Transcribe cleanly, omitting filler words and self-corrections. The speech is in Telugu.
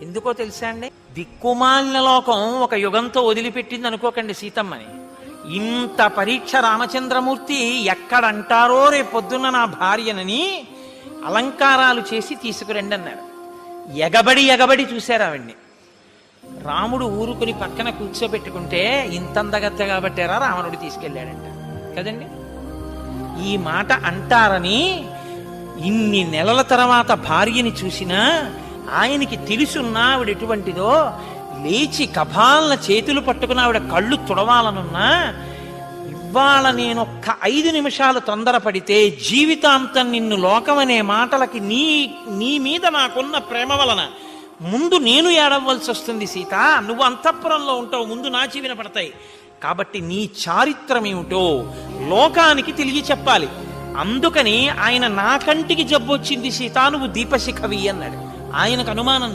ఎందుకో తెలుసా అండి, దిక్కుమాలిన లోకం ఒక యుగంతో వదిలిపెట్టింది అనుకోకండి సీతమ్మని. ఇంత పరీక్ష రామచంద్రమూర్తి ఎక్కడంటారో రేపొద్దున్న నా భార్యనని అలంకారాలు చేసి తీసుకురండి అన్నాడు. ఎగబడి చూశారు ఆవిడ్ని. రాముడు ఊరుకుని పక్కన కూర్చోబెట్టుకుంటే ఇంతందగత్తగా పట్టారా రావణుడు తీసుకెళ్ళాడంట కదండి. ఈ మాట అంటారని ఇన్ని నెలల తర్వాత భార్యని చూసినా ఆయనకి తెలుసున్నా ఆవిడ ఎటువంటిదో, లేచి కభాలన చేతులు పట్టుకుని ఆవిడ కళ్ళు తుడవాలనున్నా, ఇవాళ నేనొక్క 5 నిమిషాలు తొందరపడితే జీవితాంతం నిన్ను లోకమనే మాటలకి నీ మీద నాకున్న ప్రేమ వలన ముందు నేను ఏడవలసి వస్తుంది సీత. నువ్వు అంతఃపురంలో ఉంటావు, ముందు నా చెవిన పడతాయి. కాబట్టి నీ చారిత్రం ఏమిటో లోకానికి తెలియ చెప్పాలి. అందుకని ఆయన నా కంటికి జబ్బు వచ్చింది సీత, నువ్వు దీపశిఖవి అన్నాడు. ఆయనకు అనుమానం